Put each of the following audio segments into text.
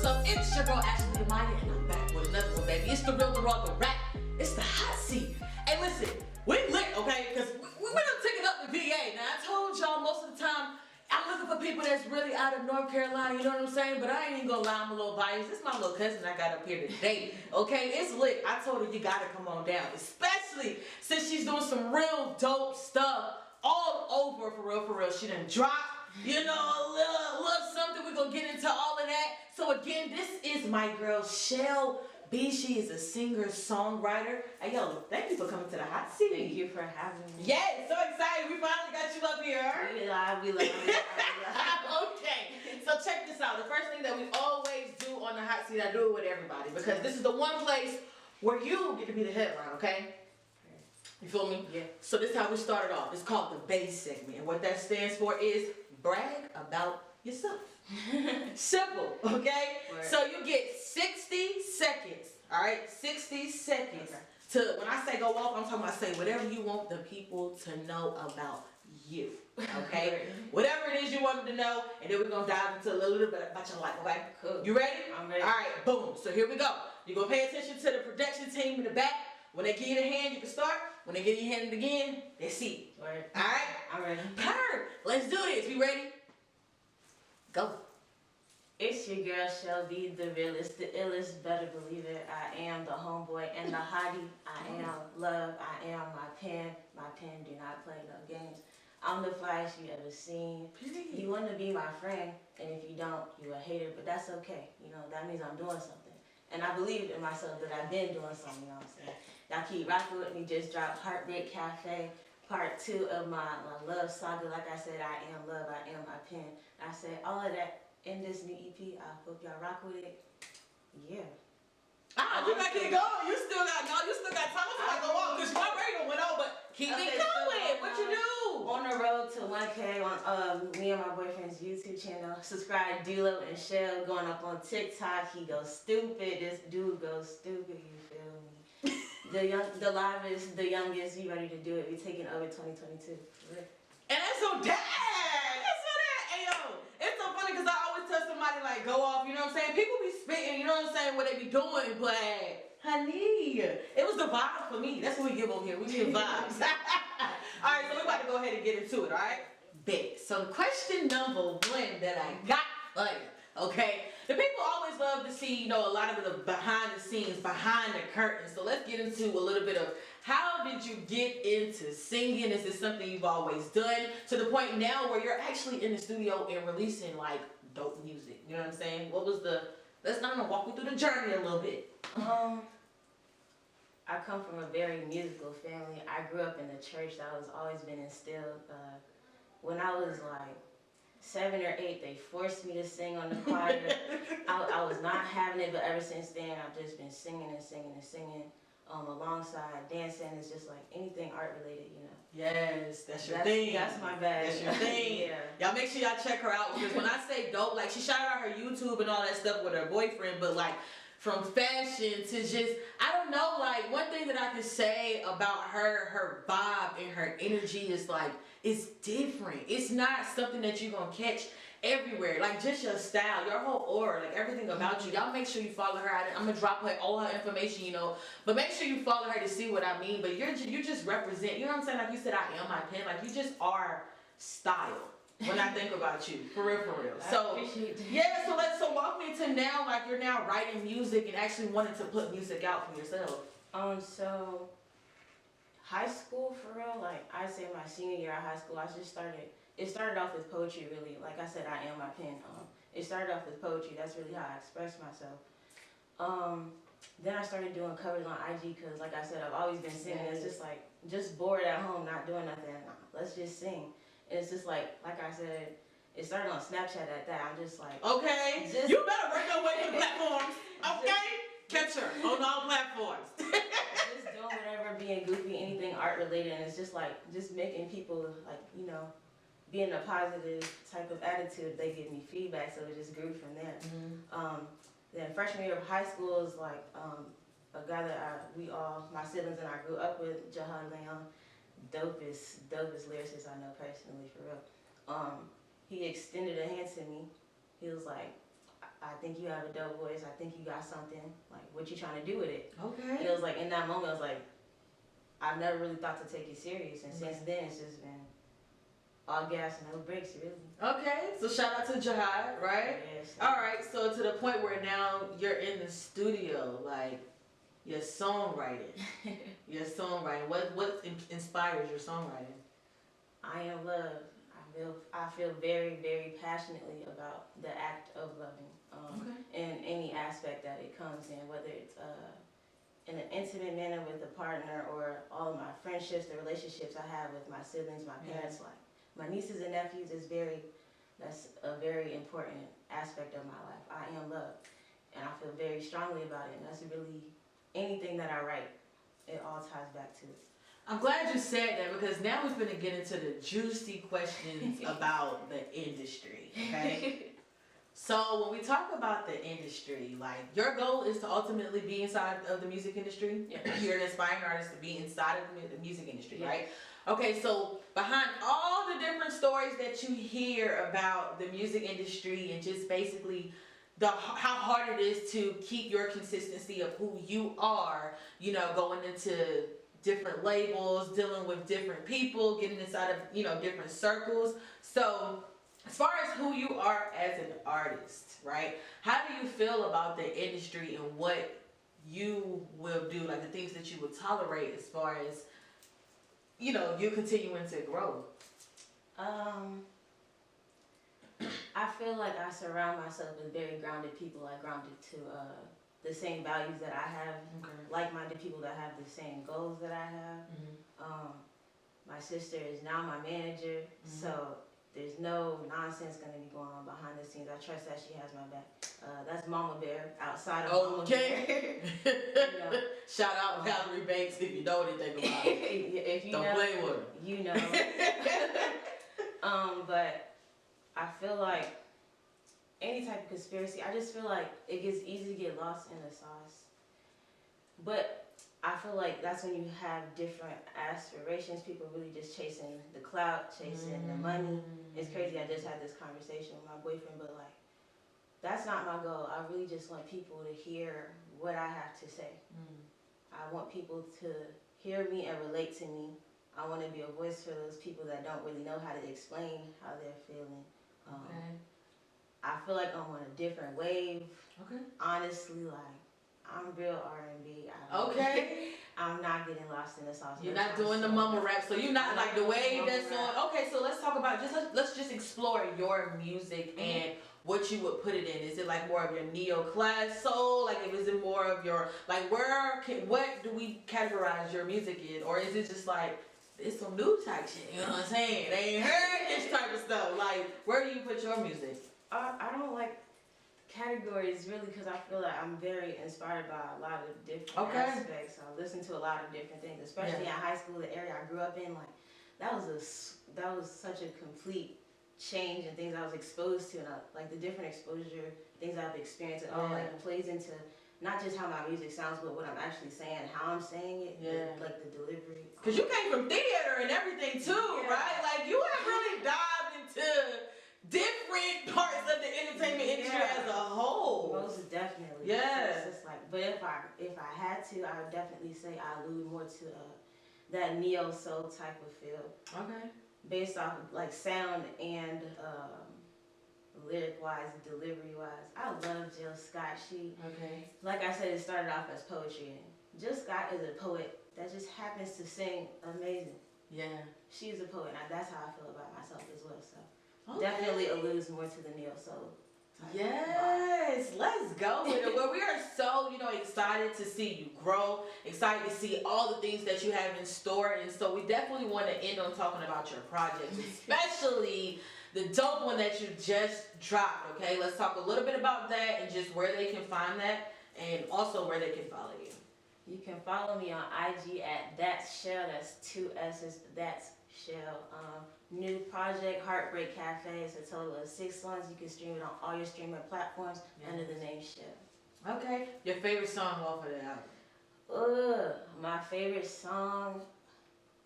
what's up? It's your girl Ashley Amaya, and I'm back with another one, baby. It's the real, the raw, the rap. It's the hot seat. Hey, listen, we lit, okay? Because we went up taking up the VA. Now, I told y'all most of the time, I'm looking for people that's really out of North Carolina, you know what I'm saying? But I ain't even gonna lie, I'm a little biased. This is my little cousin I got up here today, okay? It's lit. I told her you gotta come on down, especially since she's doing some real dope stuff all over, for real. She done dropped, you know, a little something. We're gonna get into all of that. So again, this is my girl, Shel B. She is a singer, songwriter. Hey, yo, thank you for coming to the hot seat. Thank you for having me. Yeah, so excited. We finally got you up here. We love. Okay, so check this out. The first thing that we always do on the hot seat, I do it with everybody because this is the one place where you get to be the headline, okay? You feel me? Yeah. So this is how we started off. It's called the base segment. And what that stands for is brag about yourself. Simple, okay? Word. So you get 60 seconds, all right? 60 seconds to, when I say go off, I'm talking about say whatever you want the people to know about you, okay? Whatever it is you want them to know, and then we're going to dive into a little bit about your life, okay? Cool. You ready? I'm ready. All right, boom. So here we go. You're going to pay attention to the production team in the back. When they give you the hand, you can start. When they give you your hand again, that's it. Word. All right? I'm ready. Perfect. Let's do this. We ready? Go. It's your girl Shel B, the realest, the illest, better believe it. I am the homeboy and the hottie. I am love. I am my pen. My pen do not play no games. I'm the flyest you ever seen. Period. You want to be my friend, and if you don't, you a hater. But that's okay. You know that means I'm doing something. And I believe in myself that I've been doing something, you know what I'm saying? Y'all keep rocking with me. Just dropped Heartbreak Cafe, part 2 of my love saga. Like I said, I am love, I am my pen. I said all of that in this new EP. I hope y'all rock with it. Yeah. You gotta keep going. You still got time. I go on because my radio went on, but keep it going. What you do? On the road to 1K on me and my boyfriend's YouTube channel. Subscribe, D-Lo and Shel. Going up on TikTok. He goes stupid. This dude goes stupid. You feel me? The livest, the youngest. We ready to do it. We taking over 2022. And that's so dad. That's so dad. Hey yo, it's so funny because I always tell somebody like go off. You know what I'm saying? People be spitting. You know what I'm saying? What they be doing, but honey, it was the vibe for me. That's what we give over here. We give vibes. Alright, so we're about to go ahead and get into it, alright? Bet. So question number 1 that I got for you, okay? The people always love to see, you know, a lot of the behind the scenes, behind the curtain. So let's get into a little bit of how did you get into singing? Is this something you've always done to the point now where you're actually in the studio and releasing like dope music? You know what I'm saying? What was the, let's not walk me through the journey a little bit. I come from a very musical family. I grew up in the church. That was always been instilled. When I was like 7 or 8, they forced me to sing on the choir. I was not having it, but ever since then, I've just been singing and singing and singing. Alongside dancing, it's just like anything art related, you know. Yes, that's your thing. That's my bag. That's your thing. Yeah. Y'all make sure y'all check her out because when I say dope, like she shouted out her YouTube and all that stuff with her boyfriend, but like from fashion to just, I don't know, like one thing that I can say about her vibe and her energy is like, it's different. It's not something that you're gonna catch everywhere. Like just your style, your whole aura, like everything about you. Y'all make sure you follow her. I'm gonna drop her all her information, you know, but make sure you follow her to see what I mean. But you just represent, you know what I'm saying? Like you said, I am my pen. Like you just are style. When I think about you, for real. So yeah, so walk me to now, like you're now writing music and actually wanting to put music out for yourself. So high school for real, like I say my senior year of high school, it started off with poetry really. Like I said, I am my pen. It started off with poetry. That's really how I express myself. Then I started doing covers on IG because like I said, I've always been singing. It's just like, just bored at home, not doing nothing. Let's just sing. And it's just like I said, it started on Snapchat at that. I'm just like, okay, you better work your way to the platforms, okay? Capture on all platforms. Just doing whatever, being goofy, anything art related, and it's just like, just making people like, you know, be in a positive type of attitude. They give me feedback, so it just grew from there. Then freshman year of high school is like a guy that my siblings and I grew up with, Jahan Leon. Dopest lyricist I know personally, for real. He extended a hand to me. He was like, I think you have a dope voice. I think you got something. Like, what you trying to do with it? Okay. And it was like, in that moment, I was like, I've never really thought to take it serious. And since then, it's just been all gas and no brakes, really. Okay, so shout out to Jihad, right? Yes. All right, so to the point where now you're in the studio, like your songwriting. What inspires your songwriting? I am love. I feel very, very passionately about the act of loving, in any aspect that it comes in, whether it's in an intimate manner with a partner or all of my friendships, the relationships I have with my siblings, my parents, like my nieces and nephews that's a very important aspect of my life. I am love, and I feel very strongly about it, and that's really anything that I write, it all ties back to it. I'm glad you said that because now we're going to get into the juicy questions about the industry, okay? So when we talk about the industry, like your goal is to ultimately be inside of the music industry. Yes. You're an aspiring artist to be inside of the music industry, Yes. right? Okay, so behind all the different stories that you hear about the music industry and just basically how hard it is to keep your consistency of who you are, you know, going into different labels, dealing with different people, getting inside of, different circles. So as far as who you are as an artist, right? How do you feel about the industry and what you will do, like the things that you will tolerate as far as, you continuing to grow? I feel like I surround myself with very grounded people, like grounded to the same values that I have, like-minded people that have the same goals that I have. My sister is now my manager, so there's no nonsense going to be going on behind the scenes. I trust that she has my back. That's Mama Bear outside of Mama Bear. Shout out Valerie Banks if you know anything about it. If you Don't play with her. You know. But I feel like any type of conspiracy, I just feel like it gets easy to get lost in the sauce. But I feel like that's when you have different aspirations. People really just chasing the clout, chasing the money. It's crazy. I just had this conversation with my boyfriend, but like, that's not my goal. I really just want people to hear what I have to say. I want people to hear me and relate to me. I want to be a voice for those people that don't really know how to explain how they're feeling. I feel like I'm on a different wave. Honestly, like, I'm real R&B. I'm not getting lost in the sauce. You're not doing the mumble rap, so you're not like the wave that's on. Okay, so let's talk about let's just explore your music and what you would put it in. Is it like more of your neo-class soul? Like, is it more of your like what do we categorize your music in, or is it just like it's some new type shit? You know what I'm saying? They ain't heard this type of stuff. Like, where do you put your music? I don't like categories really because I feel like I'm very inspired by a lot of different aspects. I listen to a lot of different things, especially in high school, the area I grew up in. Like, that was such a complete change in things I was exposed to, and like the different exposure, things I've experienced. It all like plays into not just how my music sounds, but what I'm actually saying, how I'm saying it, like the delivery. Cause you came from theater and everything too, right? Like, you have really dived into different parts of the entertainment industry as a whole. Most definitely. Yes. So it's just like, but if I had to, I would definitely say I allude more to that neo soul type of feel. Based off of like sound and lyric wise, delivery wise. I love Jill Scott. She like I said, it started off as poetry, and Jill Scott is a poet that just happens to sing amazing. She's a poet, and that's how I feel about myself as well. So definitely alludes more to the neo soul. Yes, let's go with it. Well, we are so, excited to see you grow, excited to see all the things that you have in store. And so we definitely want to end on talking about your projects, especially the dope one that you just dropped, okay? Let's talk a little bit about that and just where they can find that and also where they can follow you. You can follow me on IG at That's Shel. That's 2 S's. That's Shel. New project, Heartbreak Cafe. It's a total of 6 songs. You can stream it on all your streaming platforms under the name Shel. Okay. Your favorite song off of the album? My favorite song,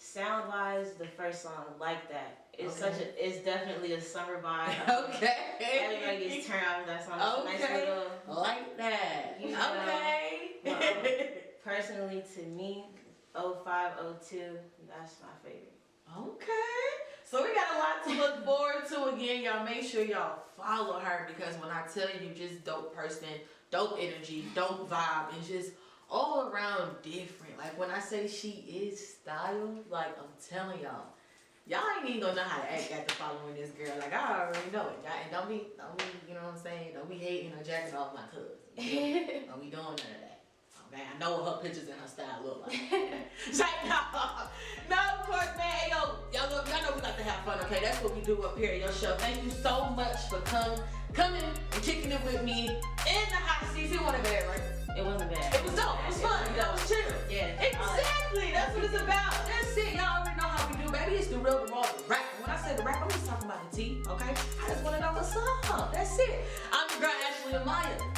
sound wise, the first song like that. It's it's definitely a summer vibe. Okay. Everybody gets turned on that song. It's a nice little like that. You know, personally, to me, 0502, that's my favorite. Okay. So we got a lot to look forward to. Again, y'all make sure y'all follow her, because when I tell you, just dope person, dope energy, dope vibe, and just all around different. Like when I say she is style, like I'm telling y'all ain't even gonna know how to act after following this girl. Like I already know it. Y'all, and don't be, you know what I'm saying? Don't be hating or jacking off my cousins. Don't be doing none of that. Okay, I know what her pictures and her style look like. Like, no, of course, man. Yo, y'all know we like to have fun, okay? That's what we do up here at your show. Thank you so much for coming and kicking it with me in the hot seats. It wasn't bad, right? It wasn't bad. It was dope. It was fun. It was chill. Yeah. Exactly. That's what it's about. That's it. Y'all already know how we do, baby. It's the real, the raw, the rap. When I say the rap, I'm just talking about the tea, okay? I just want to know what's up. That's it. I'm your girl, Ashley Amaya.